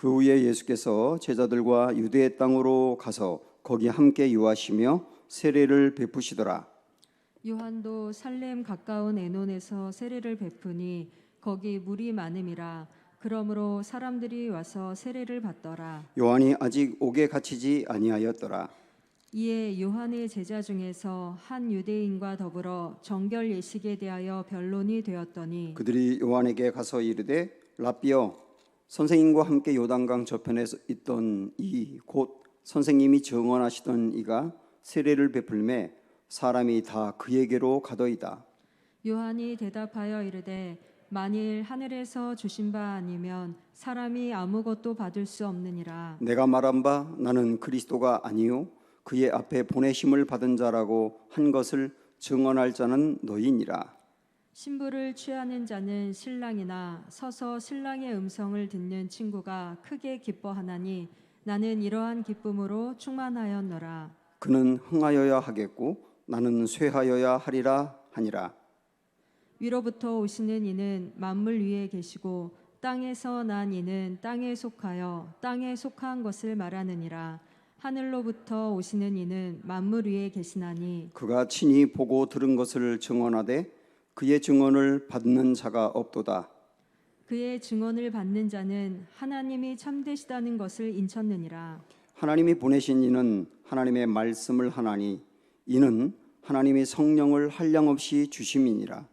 그 후에 예수께서 제자들과 유대의 땅으로 가서 거기 함께 유하시며 세례를 베푸시더라. 요한도 살렘 가까운 에논에서 세례를 베푸니 거기 물이 많음이라. 그러므로 사람들이 와서 세례를 받더라. 요한이 아직 옥에 갇히지 아니하였더라. 이에 요한의 제자 중에서 한 유대인과 더불어 정결 예식에 대하여 변론이 되었더니 그들이 요한에게 가서 이르되 랍비여, 선생님과 함께 요단강 저편에 있던 이 곧 선생님이 증언하시던 이가 세례를 베풀매 사람이 다 그에게로 가더이다. 요한이 대답하여 이르되 만일 하늘에서 주신 바 아니면 사람이 아무것도 받을 수 없느니라. 내가 말한 바 나는 그리스도가 아니요 그의 앞에 보내심을 받은 자라고 한 것을 증언할 자는 너희니라. 신부를 취하는 자는 신랑이나 서서 신랑의 음성을 듣는 친구가 크게 기뻐하나니 나는 이러한 기쁨으로 충만하였노라. 그는 흥하여야 하겠고 나는 쇠하여야 하리라 하니라. 위로부터 오시는 이는 만물 위에 계시고 땅에서 난 이는 땅에 속하여 땅에 속한 것을 말하느니라. 하늘로부터 오시는 이는 만물 위에 계시나니 그가 친히 보고 들은 것을 증언하되 그의 증언을 받는 자가 없도다. 그의 증언을 받는 자는 하나님이 참되시다는 것을 인쳤느니라. 하나님이 보내신 이는 하나님의 말씀을 하나니 이는 하나님이 성령을 한량없이 주심이니라.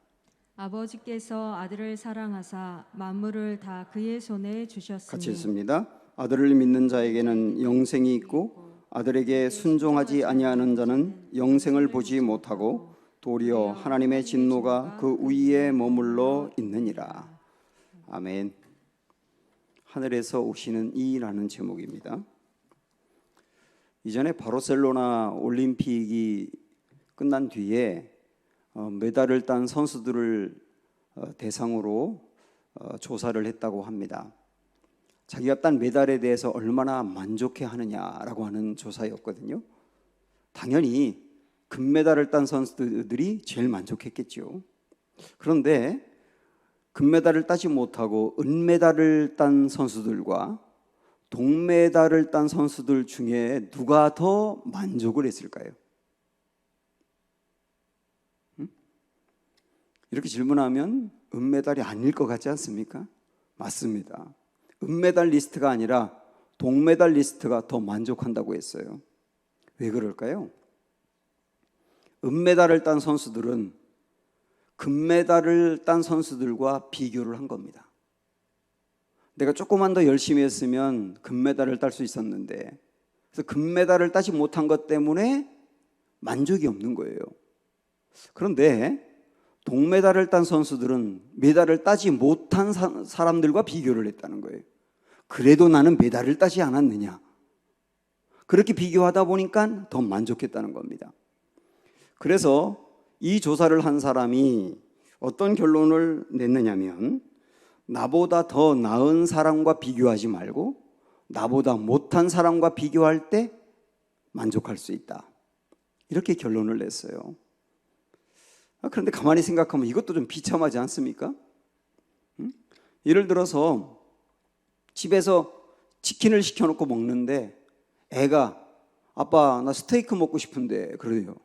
아버지께서 아들을 사랑하사 만물을 다 그의 손에 주셨으니 같이 읽습니다. 아들을 믿는 자에게는 영생이 있고 아들에게 순종하지 아니하는 자는 영생을 보지 못하고 도리어 하나님의 진노가 그 위에 머물러 있느니라. 아멘. 하늘에서 오시는 이라는 제목입니다. 이전에 바르셀로나 올림픽이 끝난 뒤에 메달을 딴 선수들을 대상으로 조사를 했다고 합니다. 자기가 딴 메달에 대해서 얼마나 만족해하느냐라고 하는 조사였거든요. 당연히 금메달을 딴 선수들이 제일 만족했겠죠. 그런데 금메달을 따지 못하고 은메달을 딴 선수들과 동메달을 딴 선수들 중에 누가 더 만족을 했을까요? 이렇게 질문하면 은메달이 아닐 것 같지 않습니까? 맞습니다. 은메달 리스트가 아니라 동메달 리스트가 더 만족한다고 했어요. 왜 그럴까요? 은메달을 딴 선수들은 금메달을 딴 선수들과 비교를 한 겁니다. 내가 조금만 더 열심히 했으면 금메달을 딸 수 있었는데, 그래서 금메달을 따지 못한 것 때문에 만족이 없는 거예요. 그런데 동메달을 딴 선수들은 메달을 따지 못한 사람들과 비교를 했다는 거예요. 그래도 나는 메달을 따지 않았느냐. 그렇게 비교하다 보니까 더 만족했다는 겁니다. 그래서 이 조사를 한 사람이 어떤 결론을 냈느냐면 나보다 더 나은 사람과 비교하지 말고 나보다 못한 사람과 비교할 때 만족할 수 있다. 이렇게 결론을 냈어요. 그런데 가만히 생각하면 이것도 좀 비참하지 않습니까? 예를 들어서 집에서 치킨을 시켜놓고 먹는데 애가 아빠 나 스테이크 먹고 싶은데 그래요.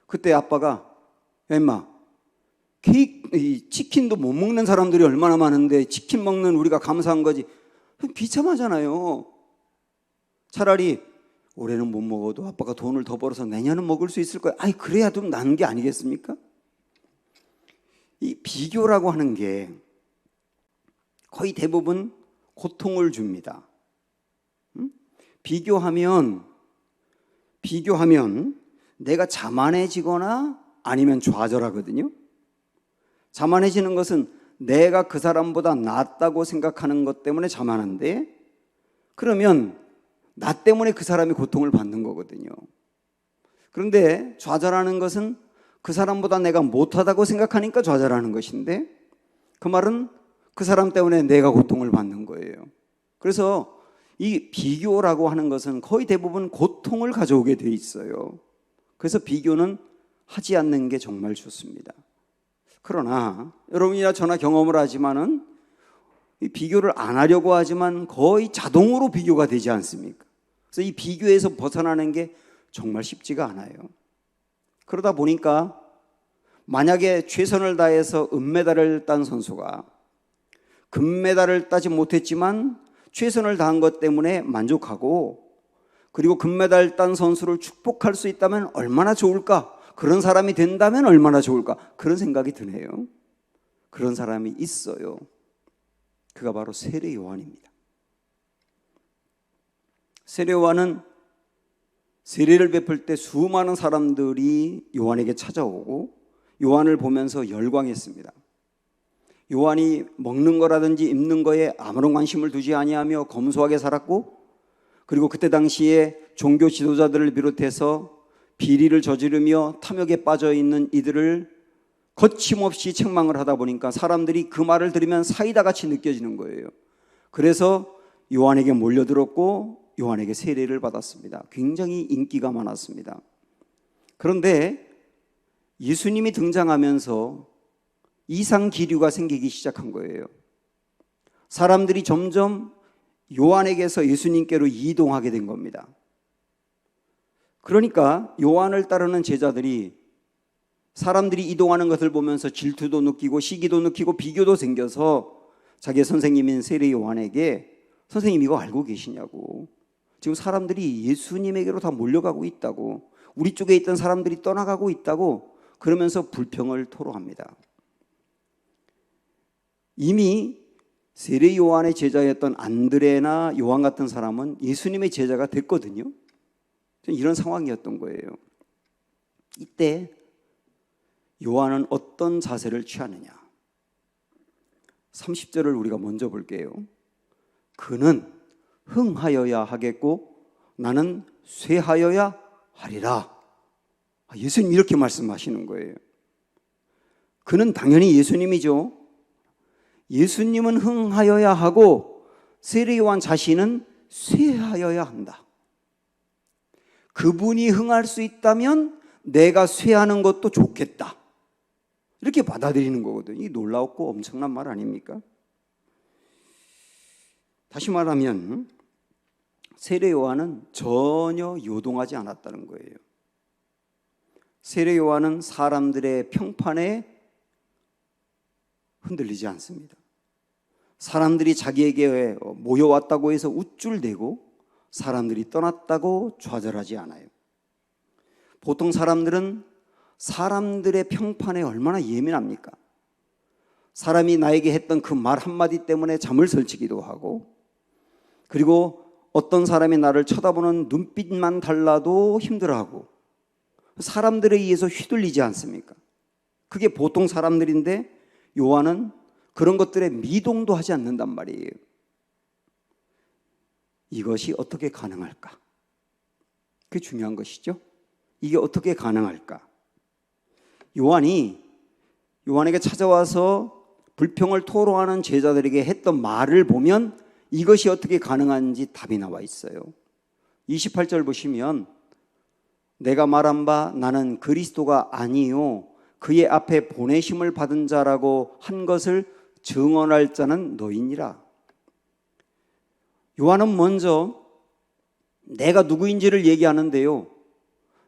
그때 아빠가 야 임마 치킨도 못 먹는 사람들이 얼마나 많은데 치킨 먹는 우리가 감사한 거지. 비참하잖아요. 차라리 올해는 못 먹어도 아빠가 돈을 더 벌어서 내년은 먹을 수 있을 거야. 아이 그래야 좀 나은 게 아니겠습니까? 이 비교라고 하는 게 거의 대부분 고통을 줍니다. 비교하면 내가 자만해지거나 아니면 좌절하거든요. 자만해지는 것은 내가 그 사람보다 낫다고 생각하는 것 때문에 자만한데, 그러면 나 때문에 그 사람이 고통을 받는 거거든요. 그런데 좌절하는 것은 그 사람보다 내가 못하다고 생각하니까 좌절하는 것인데, 그 말은 그 사람 때문에 내가 고통을 받는 거예요. 그래서 이 비교라고 하는 것은 거의 대부분 고통을 가져오게 돼 있어요. 그래서 비교는 하지 않는 게 정말 좋습니다. 그러나 여러분이나 저나 경험을 하지만은 이 비교를 안 하려고 하지만 거의 자동으로 비교가 되지 않습니까? 그래서 이 비교에서 벗어나는 게 정말 쉽지가 않아요. 그러다 보니까 만약에 최선을 다해서 은메달을 딴 선수가 금메달을 따지 못했지만 최선을 다한 것 때문에 만족하고, 그리고 금메달 딴 선수를 축복할 수 있다면 얼마나 좋을까? 그런 사람이 된다면 얼마나 좋을까? 그런 생각이 드네요. 그런 사람이 있어요. 그가 바로 세례 요한입니다. 세례 요한은 세례를 베풀 때 수많은 사람들이 요한에게 찾아오고 요한을 보면서 열광했습니다. 요한이 먹는 거라든지 입는 거에 아무런 관심을 두지 아니하며 검소하게 살았고, 그리고 그때 당시에 종교 지도자들을 비롯해서 비리를 저지르며 탐욕에 빠져 있는 이들을 거침없이 책망을 하다 보니까 사람들이 그 말을 들으면 사이다 같이 느껴지는 거예요. 그래서 요한에게 몰려들었고 요한에게 세례를 받았습니다. 굉장히 인기가 많았습니다. 그런데 예수님이 등장하면서 이상 기류가 생기기 시작한 거예요. 사람들이 점점 요한에게서 예수님께로 이동하게 된 겁니다. 그러니까 요한을 따르는 제자들이 사람들이 이동하는 것을 보면서 질투도 느끼고 시기도 느끼고 비교도 생겨서 자기의 선생님인 세례 요한에게, 선생님 이거 알고 계시냐고, 지금 사람들이 예수님에게로 다 몰려가고 있다고, 우리 쪽에 있던 사람들이 떠나가고 있다고, 그러면서 불평을 토로합니다. 이미 세례 요한의 제자였던 안드레나 요한 같은 사람은 예수님의 제자가 됐거든요. 이런 상황이었던 거예요. 이때 요한은 어떤 자세를 취하느냐? 30절을 우리가 먼저 볼게요. 그는 흥하여야 하겠고 나는 쇠하여야 하리라. 예수님 이렇게 말씀하시는 거예요. 그는 당연히 예수님이죠. 예수님은 흥하여야 하고 세례 요한 자신은 쇠하여야 한다. 그분이 흥할 수 있다면 내가 쇠하는 것도 좋겠다. 이렇게 받아들이는 거거든요. 이 놀랍고 엄청난 말 아닙니까? 다시 말하면 세례 요한은 전혀 요동하지 않았다는 거예요. 세례 요한은 사람들의 평판에 흔들리지 않습니다. 사람들이 자기에게 모여왔다고 해서 우쭐대고 사람들이 떠났다고 좌절하지 않아요. 보통 사람들은 사람들의 평판에 얼마나 예민합니까? 사람이 나에게 했던 그 말 한마디 때문에 잠을 설치기도 하고, 그리고 어떤 사람이 나를 쳐다보는 눈빛만 달라도 힘들어하고, 사람들에 의해서 휘둘리지 않습니까? 그게 보통 사람들인데 요한은 그런 것들에 미동도 하지 않는단 말이에요. 이것이 어떻게 가능할까? 그게 중요한 것이죠. 이게 어떻게 가능할까? 요한에게 찾아와서 불평을 토로하는 제자들에게 했던 말을 보면 이것이 어떻게 가능한지 답이 나와 있어요. 28절 보시면 내가 말한 바 나는 그리스도가 아니요 그의 앞에 보내심을 받은 자라고 한 것을 증언할 자는 너희니라. 요한은 먼저 내가 누구인지를 얘기하는데요,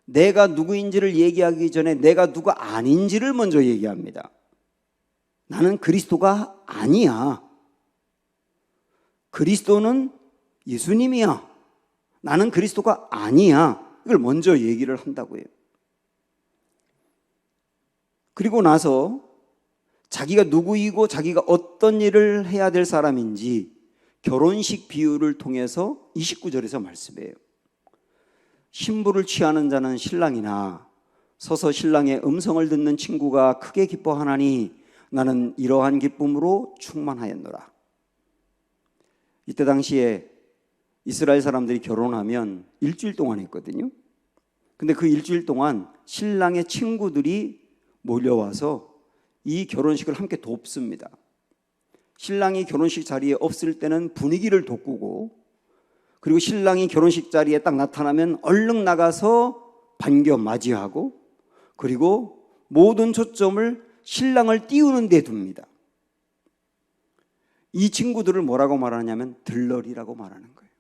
내가 누구인지를 얘기하기 전에 내가 누가 아닌지를 먼저 얘기합니다. 나는 그리스도가 아니야. 그리스도는 예수님이야. 나는 그리스도가 아니야. 이걸 먼저 얘기를 한다고요. 그리고 나서 자기가 누구이고 자기가 어떤 일을 해야 될 사람인지 결혼식 비유를 통해서 29절에서 말씀해요. 신부를 취하는 자는 신랑이나 서서 신랑의 음성을 듣는 친구가 크게 기뻐하나니 나는 이러한 기쁨으로 충만하였노라. 이때 당시에 이스라엘 사람들이 결혼하면 일주일 동안 했거든요. 근데 그 일주일 동안 신랑의 친구들이 몰려와서 이 결혼식을 함께 돕습니다. 신랑이 결혼식 자리에 없을 때는 분위기를 돋구고, 그리고 신랑이 결혼식 자리에 딱 나타나면 얼른 나가서 반겨 맞이하고, 그리고 모든 초점을 신랑을 띄우는 데 둡니다. 이 친구들을 뭐라고 말하냐면 들러리라고 말하는 거예요.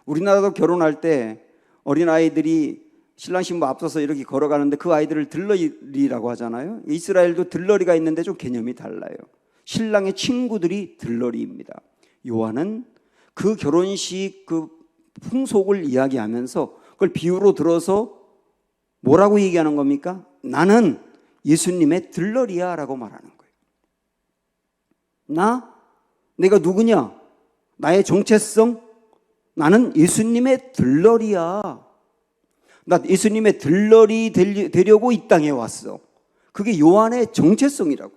우리나라도 결혼할 때 어린아이들이 신랑 신부 앞서서 이렇게 걸어가는데 그 아이들을 들러리라고 하잖아요. 이스라엘도 들러리가 있는데 좀 개념이 달라요. 신랑의 친구들이 들러리입니다. 요한은 그 결혼식 그 풍속을 이야기하면서 그걸 비유로 들어서 뭐라고 얘기하는 겁니까? 나는 예수님의 들러리야 라고 말하는 거예요. 내가 누구냐? 나의 정체성? 나는 예수님의 들러리야. 나 예수님의 들러리 되려고 이 땅에 왔어. 그게 요한의 정체성이라고.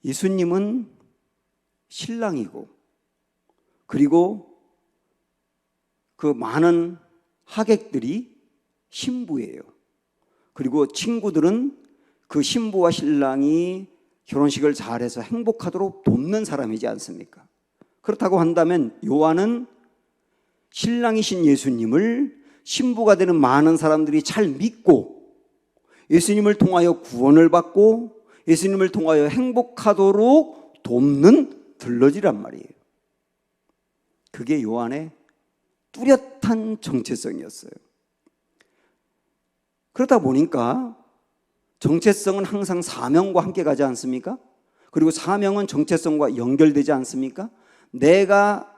예수님은 신랑이고, 그리고 그 많은 하객들이 신부예요. 그리고 친구들은 그 신부와 신랑이 결혼식을 잘해서 행복하도록 돕는 사람이지 않습니까? 그렇다고 한다면 요한은 신랑이신 예수님을 신부가 되는 많은 사람들이 잘 믿고 예수님을 통하여 구원을 받고 예수님을 통하여 행복하도록 돕는 들러리란 말이에요. 그게 요한의 뚜렷한 정체성이었어요. 그러다 보니까 정체성은 항상 사명과 함께 가지 않습니까? 그리고 사명은 정체성과 연결되지 않습니까? 내가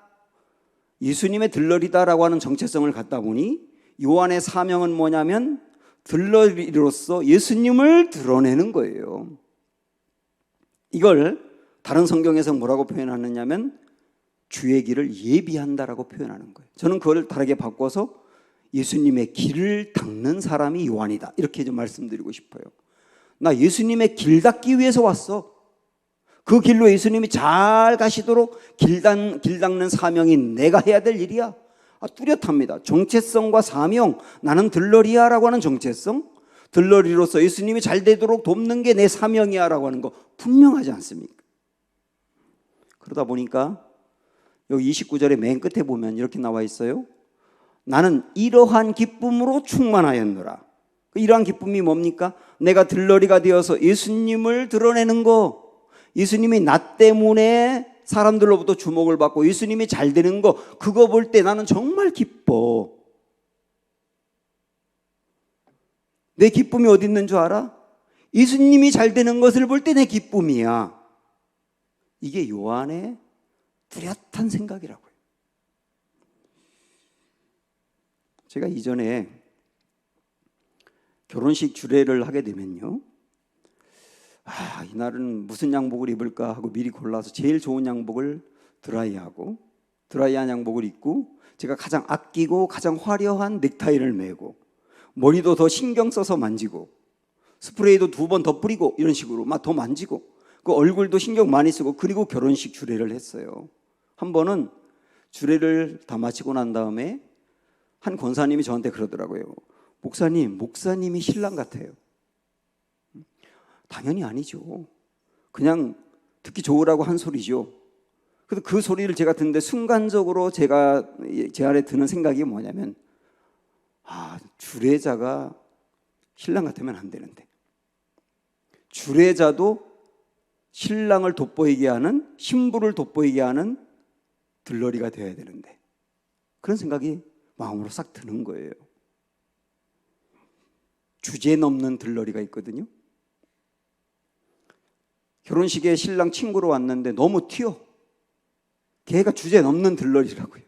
예수님의 들러리다라고 하는 정체성을 갖다 보니 요한의 사명은 뭐냐면 들러리로서 예수님을 드러내는 거예요. 이걸 다른 성경에서 뭐라고 표현하느냐면 주의 길을 예비한다라고 표현하는 거예요. 저는 그걸 다르게 바꿔서 예수님의 길을 닦는 사람이 요한이다 이렇게 좀 말씀드리고 싶어요. 나 예수님의 길 닦기 위해서 왔어. 그 길로 예수님이 잘 가시도록 길 닦는 사명이 내가 해야 될 일이야. 뚜렷합니다. 정체성과 사명, 나는 들러리야 라고 하는 정체성, 들러리로서 예수님이 잘 되도록 돕는 게 내 사명이야 라고 하는 거 분명하지 않습니까? 그러다 보니까 여기 29절의 맨 끝에 보면 이렇게 나와 있어요. 나는 이러한 기쁨으로 충만하였노라. 이러한 기쁨이 뭡니까? 내가 들러리가 되어서 예수님을 드러내는 거, 예수님이 나 때문에 사람들로부터 주목을 받고 예수님이 잘 되는 거, 그거 볼 때 나는 정말 기뻐. 내 기쁨이 어디 있는 줄 알아? 예수님이 잘 되는 것을 볼 때 내 기쁨이야. 이게 요한의 뚜렷한 생각이라고요. 제가 이전에 결혼식 주례를 하게 되면요, 이날은 무슨 양복을 입을까 하고 미리 골라서 제일 좋은 양복을 드라이한 양복을 입고, 제가 가장 아끼고 가장 화려한 넥타이를 매고, 머리도 더 신경 써서 만지고, 스프레이도 2번 더 뿌리고, 이런 식으로 막 더 만지고, 그 얼굴도 신경 많이 쓰고, 그리고 결혼식 주례를 했어요. 한 번은 주례를 다 마치고 난 다음에 한 권사님이 저한테 그러더라고요. 목사님이 신랑 같아요. 당연히 아니죠. 그냥 듣기 좋으라고 한 소리죠. 그래서 그 소리를 제가 듣는데 순간적으로 제 안에 드는 생각이 뭐냐면, 주례자가 신랑 같으면 안 되는데, 주례자도 신랑을 돋보이게 하는, 신부를 돋보이게 하는 들러리가 되어야 되는데, 그런 생각이 마음으로 싹 드는 거예요. 주제 넘는 들러리가 있거든요. 결혼식에 신랑 친구로 왔는데 너무 튀어. 걔가 주제 넘는 들러리라고요.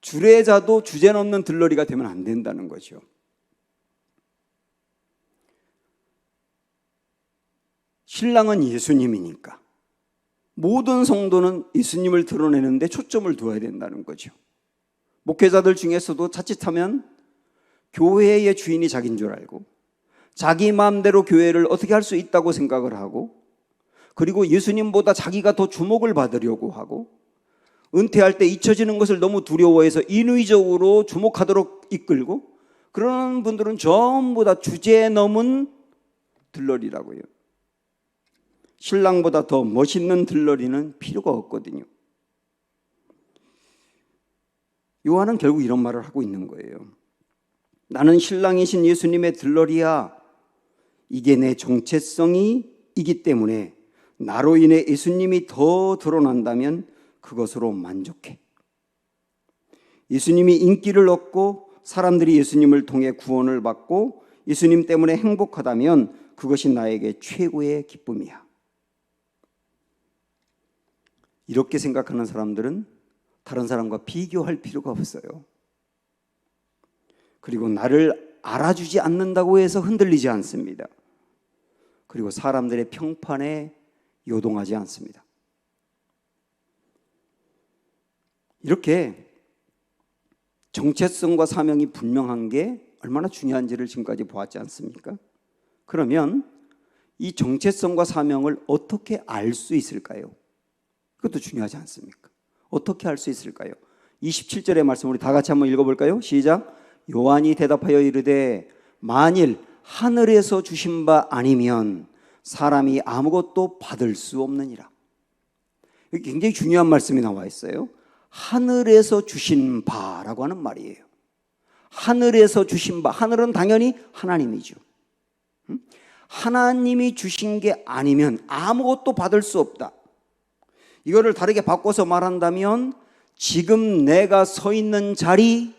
주례자도 주제 넘는 들러리가 되면 안 된다는 거죠. 신랑은 예수님이니까 모든 성도는 예수님을 드러내는데 초점을 두어야 된다는 거죠. 목회자들 중에서도 자칫하면 교회의 주인이 자기인 줄 알고 자기 마음대로 교회를 어떻게 할 수 있다고 생각을 하고, 그리고 예수님보다 자기가 더 주목을 받으려고 하고, 은퇴할 때 잊혀지는 것을 너무 두려워해서 인위적으로 주목하도록 이끌고, 그런 분들은 전부 다 주제 넘은 들러리라고요. 신랑보다 더 멋있는 들러리는 필요가 없거든요. 요한은 결국 이런 말을 하고 있는 거예요. 나는 신랑이신 예수님의 들러리야. 이게 내 정체성이 이기 때문에 나로 인해 예수님이 더 드러난다면 그것으로 만족해. 예수님이 인기를 얻고 사람들이 예수님을 통해 구원을 받고 예수님 때문에 행복하다면 그것이 나에게 최고의 기쁨이야. 이렇게 생각하는 사람들은 다른 사람과 비교할 필요가 없어요. 그리고 나를 알아주지 않는다고 해서 흔들리지 않습니다. 그리고 사람들의 평판에 요동하지 않습니다. 이렇게 정체성과 사명이 분명한 게 얼마나 중요한지를 지금까지 보았지 않습니까? 그러면 이 정체성과 사명을 어떻게 알 수 있을까요? 그것도 중요하지 않습니까? 어떻게 알 수 있을까요? 27절의 말씀 우리 다 같이 한번 읽어볼까요? 시작. 요한이 대답하여 이르되 만일 하늘에서 주신 바 아니면 사람이 아무것도 받을 수 없느니라. 여기 굉장히 중요한 말씀이 나와 있어요. 하늘에서 주신 바라고 하는 말이에요. 하늘에서 주신 바, 하늘은 당연히 하나님이죠. 하나님이 주신 게 아니면 아무것도 받을 수 없다. 이거를 다르게 바꿔서 말한다면 지금 내가 서 있는 자리,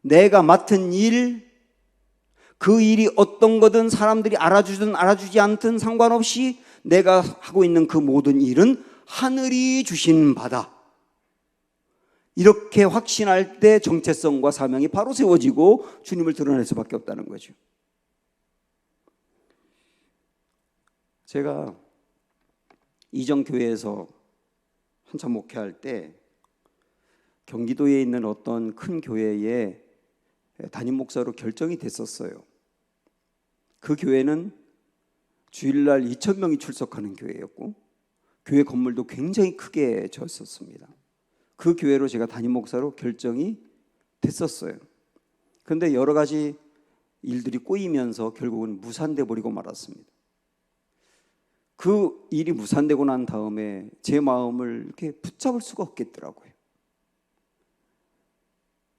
내가 맡은 일, 그 일이 어떤 거든 사람들이 알아주든 알아주지 않든 상관없이 내가 하고 있는 그 모든 일은 하늘이 주신 바다. 이렇게 확신할 때 정체성과 사명이 바로 세워지고 주님을 드러낼 수밖에 없다는 거죠. 제가 이전 교회에서 한참 목회할 때 경기도에 있는 어떤 큰 교회에 담임 목사로 결정이 됐었어요. 그 교회는 주일날 2,000명이 출석하는 교회였고 교회 건물도 굉장히 크게 졌었습니다. 그 교회로 제가 담임 목사로 결정이 됐었어요. 그런데 여러 가지 일들이 꼬이면서 결국은 무산돼 버리고 말았습니다. 그 일이 무산되고 난 다음에 제 마음을 이렇게 붙잡을 수가 없겠더라고요.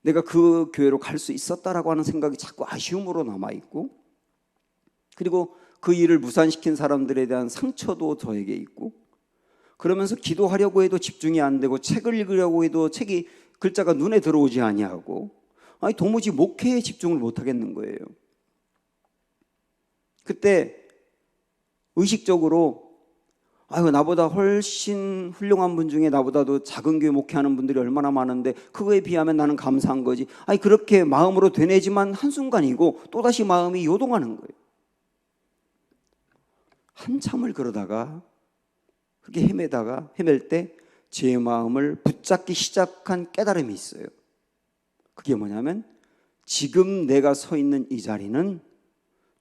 내가 그 교회로 갈 수 있었다라고 하는 생각이 자꾸 아쉬움으로 남아있고, 그리고 그 일을 무산시킨 사람들에 대한 상처도 저에게 있고, 그러면서 기도하려고 해도 집중이 안 되고 책을 읽으려고 해도 책이 글자가 눈에 들어오지 아니하고 도무지 목회에 집중을 못 하겠는 거예요. 그때 의식적으로 나보다 훨씬 훌륭한 분 중에 나보다도 작은 교회 목회하는 분들이 얼마나 많은데 그거에 비하면 나는 감사한 거지. 그렇게 마음으로 되뇌지만 한순간이고 또다시 마음이 요동하는 거예요. 한참을 그러다가 그렇게 헤맬 때 제 마음을 붙잡기 시작한 깨달음이 있어요. 그게 뭐냐면 지금 내가 서 있는 이 자리는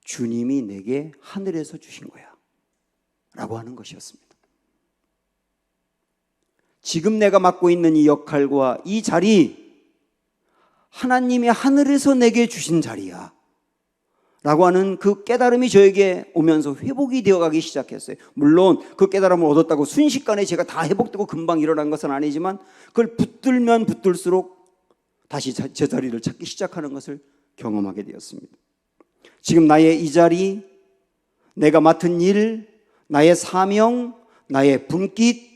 주님이 내게 하늘에서 주신 거야 라고 하는 것이었습니다. 지금 내가 맡고 있는 이 역할과 이 자리, 하나님이 하늘에서 내게 주신 자리야 라고 하는 그 깨달음이 저에게 오면서 회복이 되어가기 시작했어요. 물론 그 깨달음을 얻었다고 순식간에 제가 다 회복되고 금방 일어난 것은 아니지만 그걸 붙들면 붙들수록 다시 제 자리를 찾기 시작하는 것을 경험하게 되었습니다. 지금 나의 이 자리, 내가 맡은 일, 나의 사명, 나의 분깃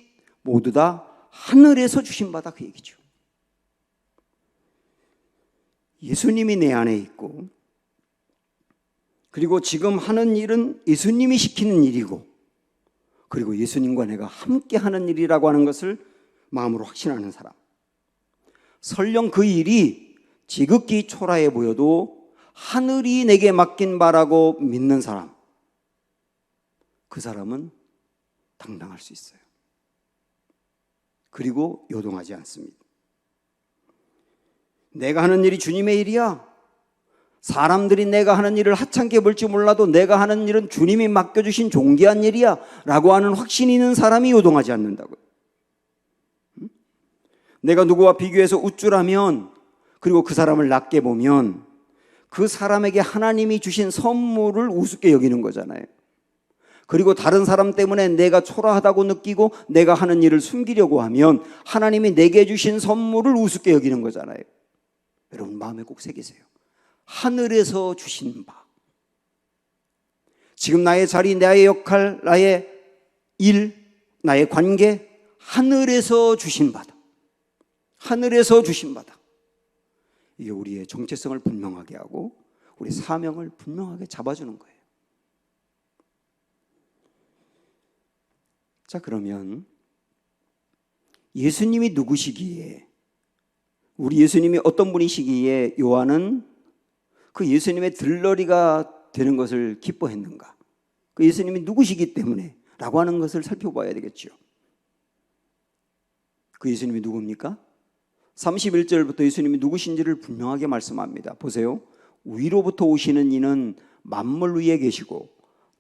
모두 다 하늘에서 주신 바다, 그 얘기죠. 예수님이 내 안에 있고, 그리고 지금 하는 일은 예수님이 시키는 일이고, 그리고 예수님과 내가 함께 하는 일이라고 하는 것을 마음으로 확신하는 사람, 설령 그 일이 지극히 초라해 보여도 하늘이 내게 맡긴 바라고 믿는 사람, 그 사람은 당당할 수 있어요. 그리고 요동하지 않습니다. 내가 하는 일이 주님의 일이야, 사람들이 내가 하는 일을 하찮게 볼지 몰라도 내가 하는 일은 주님이 맡겨주신 존귀한 일이야 라고 하는 확신이 있는 사람이 요동하지 않는다고요. 내가 누구와 비교해서 우쭐하면, 그리고 그 사람을 낮게 보면 그 사람에게 하나님이 주신 선물을 우습게 여기는 거잖아요. 그리고 다른 사람 때문에 내가 초라하다고 느끼고 내가 하는 일을 숨기려고 하면 하나님이 내게 주신 선물을 우습게 여기는 거잖아요. 여러분 마음에 꼭 새기세요. 하늘에서 주신 바, 지금 나의 자리, 나의 역할, 나의 일, 나의 관계, 하늘에서 주신 바다. 하늘에서 주신 바다. 이게 우리의 정체성을 분명하게 하고 우리 사명을 분명하게 잡아주는 거예요. 자, 그러면 예수님이 누구시기에, 우리 예수님이 어떤 분이시기에 요한은 그 예수님의 들러리가 되는 것을 기뻐했는가? 그 예수님이 누구시기 때문에 라고 하는 것을 살펴봐야 되겠죠. 그 예수님이 누굽니까? 31절부터 예수님이 누구신지를 분명하게 말씀합니다. 보세요. 위로부터 오시는 이는 만물 위에 계시고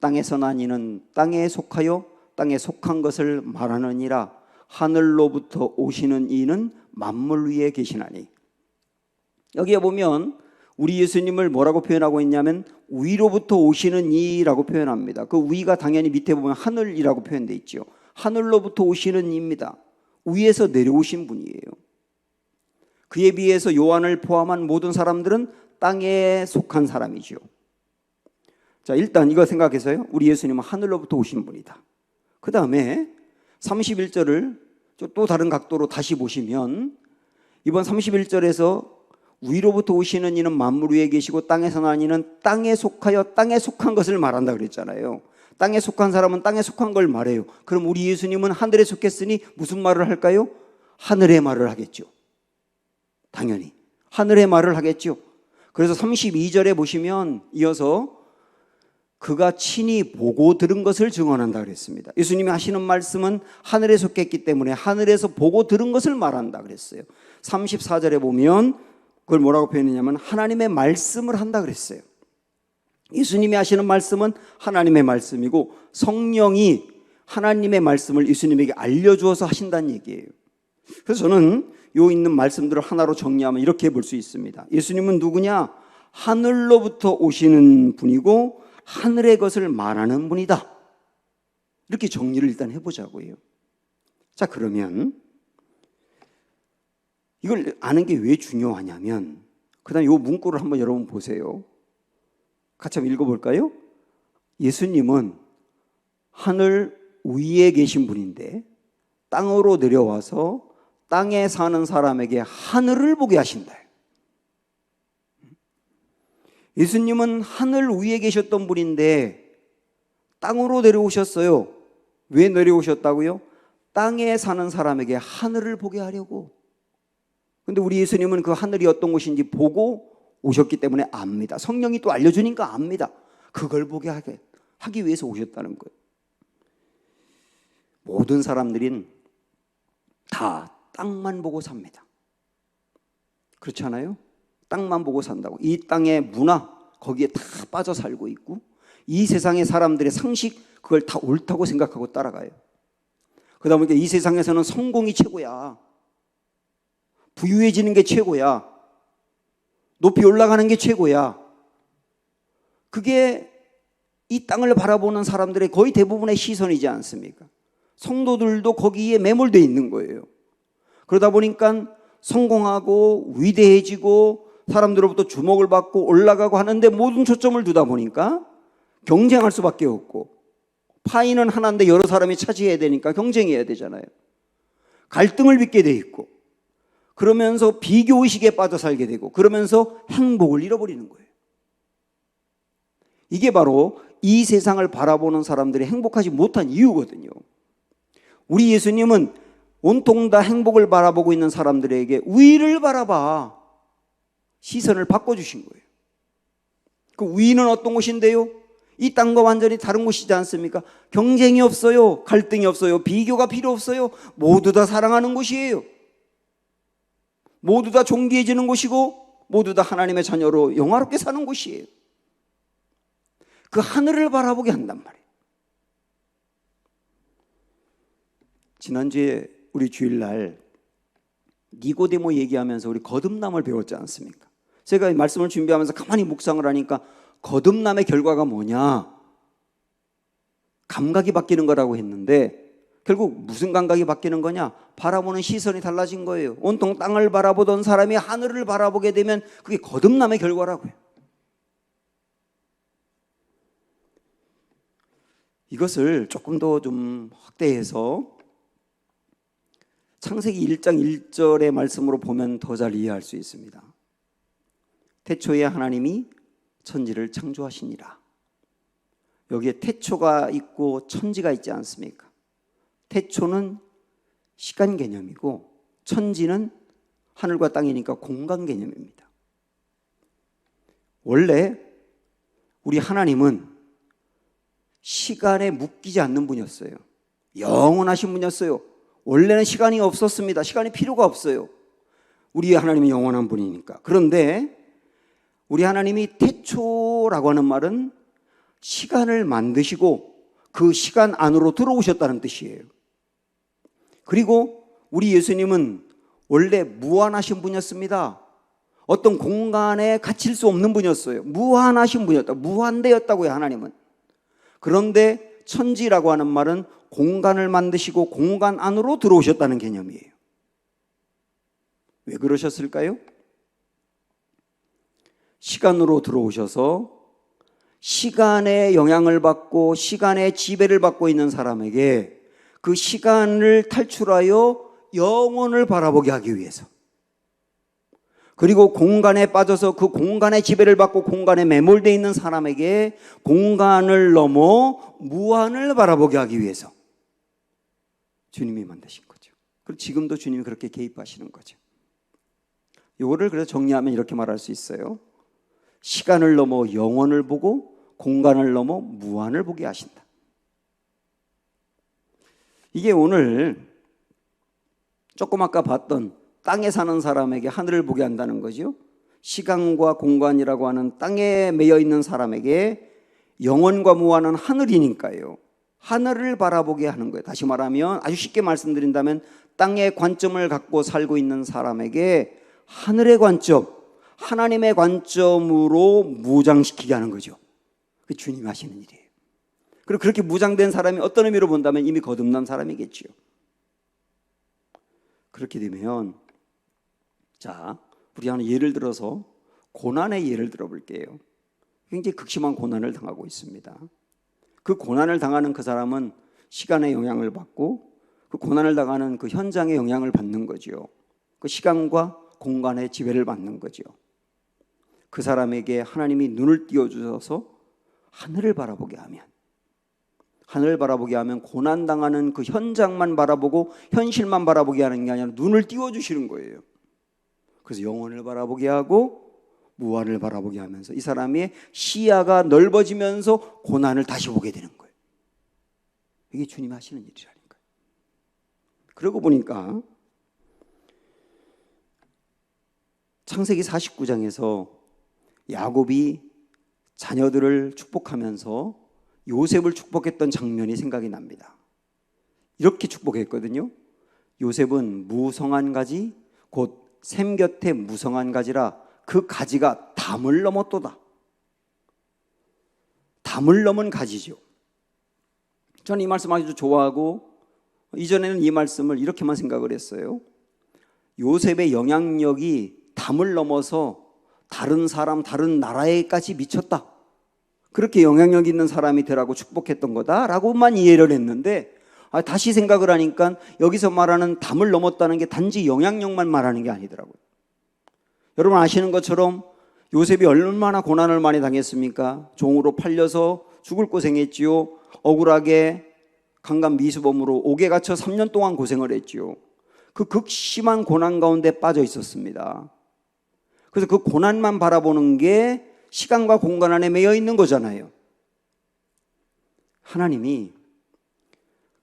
땅에서 난 이는 땅에 속하여 땅에 속한 것을 말하느니라. 하늘로부터 오시는 이는 만물 위에 계시나니. 여기에 보면 우리 예수님을 뭐라고 표현하고 있냐면 위로부터 오시는 이라고 표현합니다. 그 위가 당연히 밑에 보면 하늘이라고 표현되어 있죠. 하늘로부터 오시는 이입니다. 위에서 내려오신 분이에요. 그에 비해서 요한을 포함한 모든 사람들은 땅에 속한 사람이죠. 자, 일단 이거 생각해서요. 우리 예수님은 하늘로부터 오신 분이다. 그 다음에 31절을 또 다른 각도로 다시 보시면 이번 31절에서 위로부터 오시는 이는 만물 위에 계시고 땅에서 난 이는 땅에 속하여 땅에 속한 것을 말한다 그랬잖아요. 땅에 속한 사람은 땅에 속한 걸 말해요. 그럼 우리 예수님은 하늘에 속했으니 무슨 말을 할까요? 하늘의 말을 하겠죠. 당연히 하늘의 말을 하겠죠. 그래서 32절에 보시면 이어서 그가 친히 보고 들은 것을 증언한다 그랬습니다. 예수님이 하시는 말씀은 하늘에 속했기 때문에 하늘에서 보고 들은 것을 말한다 그랬어요. 34절에 보면 그걸 뭐라고 표현했냐면 하나님의 말씀을 한다 그랬어요. 예수님이 하시는 말씀은 하나님의 말씀이고 성령이 하나님의 말씀을 예수님에게 알려주어서 하신다는 얘기예요. 그래서 저는 요 있는 말씀들을 하나로 정리하면 이렇게 볼 수 있습니다. 예수님은 누구냐? 하늘로부터 오시는 분이고 하늘의 것을 말하는 분이다. 이렇게 정리를 일단 해보자고요. 자, 그러면 이걸 아는 게 왜 중요하냐면 그 다음에 이 문구를 한번 여러분 보세요. 같이 한번 읽어볼까요? 예수님은 하늘 위에 계신 분인데 땅으로 내려와서 땅에 사는 사람에게 하늘을 보게 하신다. 예수님은 하늘 위에 계셨던 분인데 땅으로 내려오셨어요. 왜 내려오셨다고요? 땅에 사는 사람에게 하늘을 보게 하려고. 근데 우리 예수님은 그 하늘이 어떤 곳인지 보고 오셨기 때문에 압니다. 성령이 또 알려주니까 압니다. 그걸 보게 하기 위해서 오셨다는 거예요. 모든 사람들은 다 땅만 보고 삽니다. 그렇지 않아요? 땅만 보고 산다고. 이 땅의 문화 거기에 다 빠져 살고 있고 이 세상의 사람들의 상식 그걸 다 옳다고 생각하고 따라가요. 그러다 보니까 이 세상에서는 성공이 최고야. 부유해지는 게 최고야. 높이 올라가는 게 최고야. 그게 이 땅을 바라보는 사람들의 거의 대부분의 시선이지 않습니까? 성도들도 거기에 매몰되어 있는 거예요. 그러다 보니까 성공하고 위대해지고 사람들로부터 주목을 받고 올라가고 하는데 모든 초점을 두다 보니까 경쟁할 수밖에 없고 파이는 하나인데 여러 사람이 차지해야 되니까 경쟁해야 되잖아요. 갈등을 빚게 돼 있고 그러면서 비교의식에 빠져 살게 되고 그러면서 행복을 잃어버리는 거예요. 이게 바로 이 세상을 바라보는 사람들이 행복하지 못한 이유거든요. 우리 예수님은 온통 다 행복을 바라보고 있는 사람들에게 위를 바라봐 시선을 바꿔주신 거예요. 그 위는 어떤 곳인데요? 이 땅과 완전히 다른 곳이지 않습니까? 경쟁이 없어요. 갈등이 없어요. 비교가 필요 없어요. 모두 다 사랑하는 곳이에요. 모두 다 존귀해지는 곳이고 모두 다 하나님의 자녀로 영화롭게 사는 곳이에요. 그 하늘을 바라보게 한단 말이에요. 지난주에 우리 주일날 니고데모 얘기하면서 우리 거듭남을 배웠지 않습니까? 제가 이 말씀을 준비하면서 가만히 묵상을 하니까 거듭남의 결과가 뭐냐? 감각이 바뀌는 거라고 했는데 결국 무슨 감각이 바뀌는 거냐? 바라보는 시선이 달라진 거예요. 온통 땅을 바라보던 사람이 하늘을 바라보게 되면 그게 거듭남의 결과라고요. 이것을 조금 더 좀 확대해서 창세기 1장 1절의 말씀으로 보면 더 잘 이해할 수 있습니다. 태초에 하나님이 천지를 창조하시니라. 여기에 태초가 있고 천지가 있지 않습니까? 태초는 시간 개념이고 천지는 하늘과 땅이니까 공간 개념입니다. 원래 우리 하나님은 시간에 묶이지 않는 분이었어요. 영원하신 분이었어요. 원래는 시간이 없었습니다. 시간이 필요가 없어요. 우리 하나님은 영원한 분이니까. 그런데 우리 하나님이 태초라고 하는 말은 시간을 만드시고 그 시간 안으로 들어오셨다는 뜻이에요. 그리고 우리 예수님은 원래 무한하신 분이었습니다. 어떤 공간에 갇힐 수 없는 분이었어요. 무한하신 분이었다. 무한대였다고요, 하나님은. 그런데 천지라고 하는 말은 공간을 만드시고 공간 안으로 들어오셨다는 개념이에요. 왜 그러셨을까요? 시간으로 들어오셔서 시간의 영향을 받고 시간의 지배를 받고 있는 사람에게 그 시간을 탈출하여 영혼을 바라보게 하기 위해서, 그리고 공간에 빠져서 그 공간의 지배를 받고 공간에 매몰되어 있는 사람에게 공간을 넘어 무한을 바라보게 하기 위해서 주님이 만드신 거죠. 그리고 지금도 주님이 그렇게 개입하시는 거죠. 이거를 그래서 정리하면 이렇게 말할 수 있어요. 시간을 넘어 영원을 보고 공간을 넘어 무한을 보게 하신다. 이게 오늘 조금 아까 봤던 땅에 사는 사람에게 하늘을 보게 한다는 거죠. 시간과 공간이라고 하는 땅에 매여 있는 사람에게 영원과 무한은 하늘이니까요. 하늘을 바라보게 하는 거예요. 다시 말하면 아주 쉽게 말씀드린다면 땅의 관점을 갖고 살고 있는 사람에게 하늘의 관점, 하나님의 관점으로 무장시키게 하는 거죠. 그게 주님이 하시는 일이에요. 그리고 그렇게 무장된 사람이 어떤 의미로 본다면 이미 거듭난 사람이겠죠. 그렇게 되면, 자, 우리 하나 예를 들어서 고난의 예를 들어볼게요. 굉장히 극심한 고난을 당하고 있습니다. 그 고난을 당하는 그 사람은 시간의 영향을 받고 그 고난을 당하는 그 현장의 영향을 받는 거죠. 그 시간과 공간의 지배를 받는 거죠. 그 사람에게 하나님이 눈을 띄워주셔서 하늘을 바라보게 하면, 하늘을 바라보게 하면 고난당하는 그 현장만 바라보고 현실만 바라보게 하는 게 아니라 눈을 띄워주시는 거예요. 그래서 영혼을 바라보게 하고 무한을 바라보게 하면서 이 사람의 시야가 넓어지면서 고난을 다시 보게 되는 거예요. 이게 주님이 하시는 일이라니까요. 그러고 보니까 창세기 49장에서 야곱이 자녀들을 축복하면서 요셉을 축복했던 장면이 생각이 납니다. 이렇게 축복했거든요. 요셉은 무성한 가지 곧 샘 곁에 무성한 가지라 그 가지가 담을 넘었도다. 담을 넘은 가지죠. 저는 이 말씀 아주 좋아하고 이전에는 이 말씀을 이렇게만 생각을 했어요. 요셉의 영향력이 담을 넘어서 다른 사람, 다른 나라에까지 미쳤다. 그렇게 영향력 있는 사람이 되라고 축복했던 거다라고만 이해를 했는데, 다시 생각을 하니까 여기서 말하는 담을 넘었다는 게 단지 영향력만 말하는 게 아니더라고요. 여러분 아시는 것처럼 요셉이 얼마나 고난을 많이 당했습니까? 종으로 팔려서 죽을 고생했지요. 억울하게 강간 미수범으로 옥에 갇혀 3년 동안 고생을 했지요. 그 극심한 고난 가운데 빠져 있었습니다. 그래서 그 고난만 바라보는 게 시간과 공간 안에 매여 있는 거잖아요. 하나님이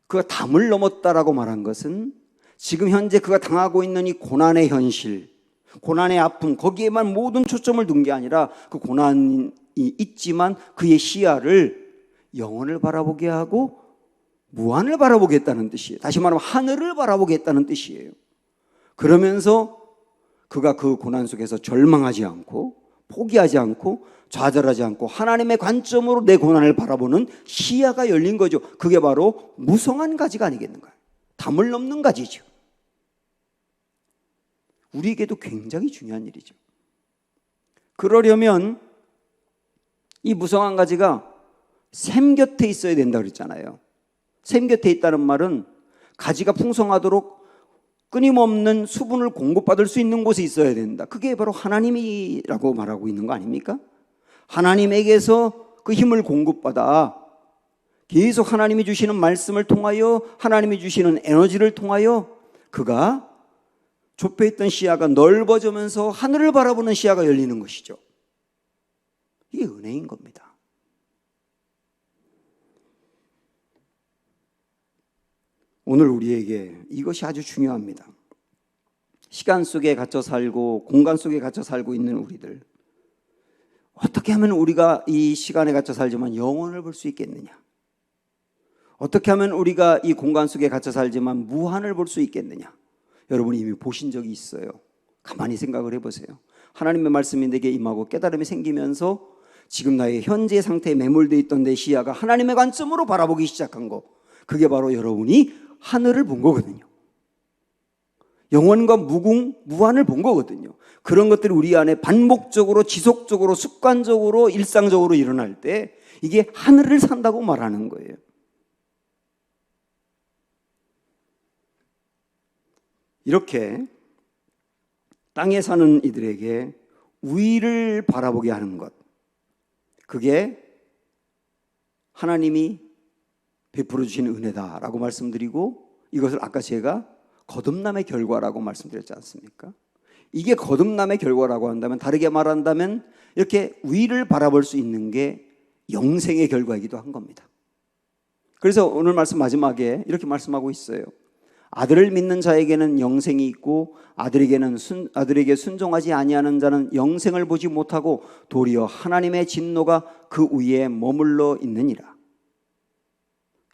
그가 담을 넘었다라고 말한 것은 지금 현재 그가 당하고 있는 이 고난의 현실, 고난의 아픔, 거기에만 모든 초점을 둔 게 아니라 그 고난이 있지만 그의 시야를 영혼을 바라보게 하고 무한을 바라보게 했다는 뜻이에요. 다시 말하면 하늘을 바라보게 했다는 뜻이에요. 그러면서 그가 그 고난 속에서 절망하지 않고 포기하지 않고 좌절하지 않고 하나님의 관점으로 내 고난을 바라보는 시야가 열린 거죠. 그게 바로 무성한 가지가 아니겠는가요? 담을 넘는 가지죠. 우리에게도 굉장히 중요한 일이죠. 그러려면 이 무성한 가지가 샘 곁에 있어야 된다 그랬잖아요. 샘 곁에 있다는 말은 가지가 풍성하도록 끊임없는 수분을 공급받을 수 있는 곳에 있어야 된다. 그게 바로 하나님이라고 말하고 있는 거 아닙니까? 하나님에게서 그 힘을 공급받아 계속 하나님이 주시는 말씀을 통하여, 하나님이 주시는 에너지를 통하여 그가 좁혀있던 시야가 넓어지면서 하늘을 바라보는 시야가 열리는 것이죠. 이게 은혜인 겁니다. 오늘 우리에게 이것이 아주 중요합니다. 시간 속에 갇혀 살고 공간 속에 갇혀 살고 있는 우리들, 어떻게 하면 우리가 이 시간에 갇혀 살지만 영혼을 볼 수 있겠느냐? 어떻게 하면 우리가 이 공간 속에 갇혀 살지만 무한을 볼 수 있겠느냐? 여러분이 이미 보신 적이 있어요. 가만히 생각을 해보세요. 하나님의 말씀이 내게 임하고 깨달음이 생기면서 지금 나의 현재 상태에 매몰되어 있던 내 시야가 하나님의 관점으로 바라보기 시작한 거, 그게 바로 여러분이 하늘을 본 거거든요. 영원과 무한을 본 거거든요. 그런 것들이 우리 안에 반복적으로, 지속적으로, 습관적으로, 일상적으로 일어날 때 이게 하늘을 산다고 말하는 거예요. 이렇게 땅에 사는 이들에게 위를 바라보게 하는 것, 그게 하나님이 베풀어 주신 은혜다라고 말씀드리고, 이것을 아까 제가 거듭남의 결과라고 말씀드렸지 않습니까? 이게 거듭남의 결과라고 한다면, 다르게 말한다면 이렇게 위를 바라볼 수 있는 게 영생의 결과이기도 한 겁니다. 그래서 오늘 말씀 마지막에 이렇게 말씀하고 있어요. 아들을 믿는 자에게는 영생이 있고 아들에게 순종하지 아니하는 자는 영생을 보지 못하고 도리어 하나님의 진노가 그 위에 머물러 있느니라.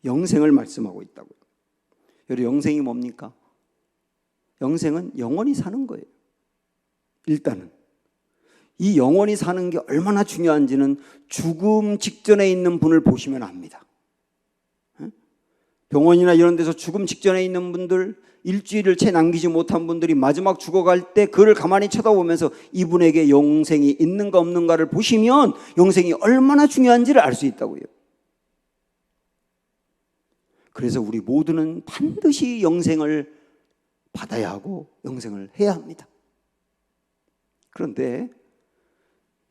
영생을 말씀하고 있다고요. 여러분, 영생이 뭡니까? 영생은 영원히 사는 거예요. 일단은 이 영원히 사는 게 얼마나 중요한지는 죽음 직전에 있는 분을 보시면 압니다. 병원이나 이런 데서 죽음 직전에 있는 분들, 일주일을 채 남기지 못한 분들이 마지막 죽어갈 때 그를 가만히 쳐다보면서 이분에게 영생이 있는가 없는가를 보시면 영생이 얼마나 중요한지를 알 수 있다고요. 그래서 우리 모두는 반드시 영생을 받아야 하고 영생을 해야 합니다. 그런데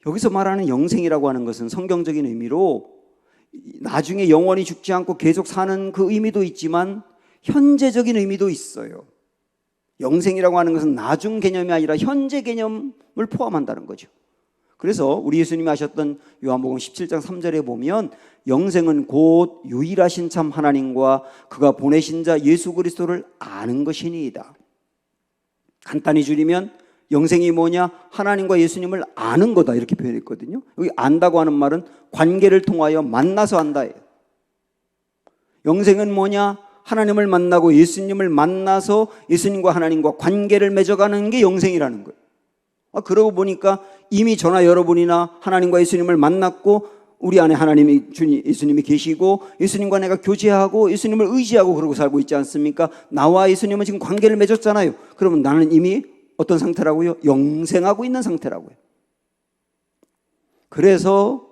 여기서 말하는 영생이라고 하는 것은 성경적인 의미로 나중에 영원히 죽지 않고 계속 사는 그 의미도 있지만 현재적인 의미도 있어요. 영생이라고 하는 것은 나중 개념이 아니라 현재 개념을 포함한다는 거죠. 그래서 우리 예수님이 하셨던 요한복음 17장 3절에 보면 영생은 곧 유일하신 참 하나님과 그가 보내신 자 예수 그리스도를 아는 것이니이다. 간단히 줄이면 영생이 뭐냐? 하나님과 예수님을 아는 거다, 이렇게 표현했거든요. 여기 안다고 하는 말은 관계를 통하여 만나서 안다예요. 영생은 뭐냐? 하나님을 만나고 예수님을 만나서 예수님과 하나님과 관계를 맺어가는 게 영생이라는 거예요. 그러고 보니까 이미 저나 여러분이나 하나님과 예수님을 만났고 우리 안에 하나님이 예수님이 계시고 예수님과 내가 교제하고 예수님을 의지하고 그러고 살고 있지 않습니까? 나와 예수님은 지금 관계를 맺었잖아요. 그러면 나는 이미 어떤 상태라고요? 영생하고 있는 상태라고요. 그래서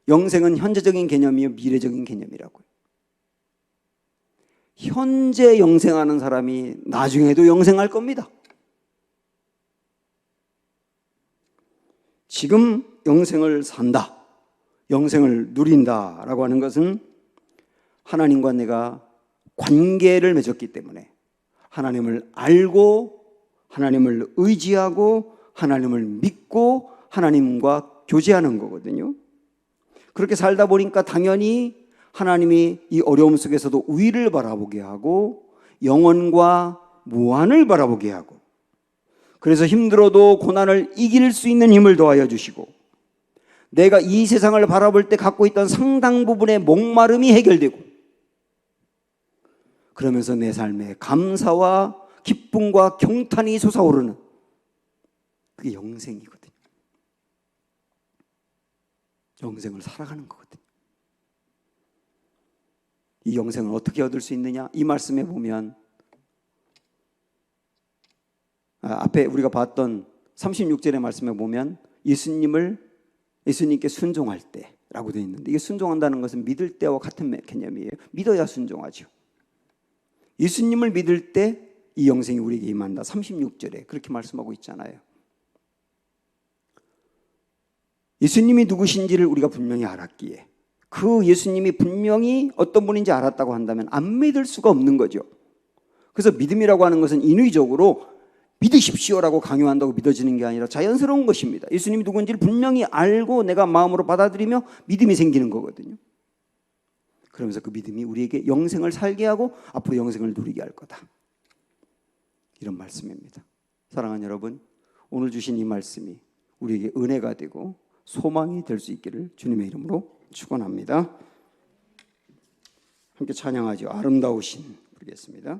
영생은 현재적인 개념이요 미래적인 개념이라고요. 현재 영생하는 사람이 나중에도 영생할 겁니다. 지금 영생을 산다, 영생을 누린다라고 하는 것은 하나님과 내가 관계를 맺었기 때문에 하나님을 알고 하나님을 의지하고 하나님을 믿고 하나님과 교제하는 거거든요. 그렇게 살다 보니까 당연히 하나님이 이 어려움 속에서도 위를 바라보게 하고 영원과 무한을 바라보게 하고, 그래서 힘들어도 고난을 이길 수 있는 힘을 더하여 주시고, 내가 이 세상을 바라볼 때 갖고 있던 상당 부분의 목마름이 해결되고, 그러면서 내 삶에 감사와 기쁨과 경탄이 솟아오르는 그게 영생이거든요. 영생을 살아가는 거거든요. 이 영생을 어떻게 얻을 수 있느냐? 이 말씀에 보면 앞에 우리가 봤던 36절의 말씀에 보면 예수님께 순종할 때 라고 되어 있는데, 이게 순종한다는 것은 믿을 때와 같은 개념이에요. 믿어야 순종하죠. 예수님을 믿을 때 이 영생이 우리에게 임한다. 36절에 그렇게 말씀하고 있잖아요. 예수님이 누구신지를 우리가 분명히 알았기에, 그 예수님이 분명히 어떤 분인지 알았다고 한다면 안 믿을 수가 없는 거죠. 그래서 믿음이라고 하는 것은 인위적으로 믿으십시오라고 강요한다고 믿어지는 게 아니라 자연스러운 것입니다. 예수님이 누군지를 분명히 알고 내가 마음으로 받아들이며 믿음이 생기는 거거든요. 그러면서 그 믿음이 우리에게 영생을 살게 하고 앞으로 영생을 누리게 할 거다. 이런 말씀입니다. 사랑하는 여러분, 오늘 주신 이 말씀이 우리에게 은혜가 되고 소망이 될 수 있기를 주님의 이름으로 축원합니다. 함께 찬양하죠. 아름다우신 부르겠습니다.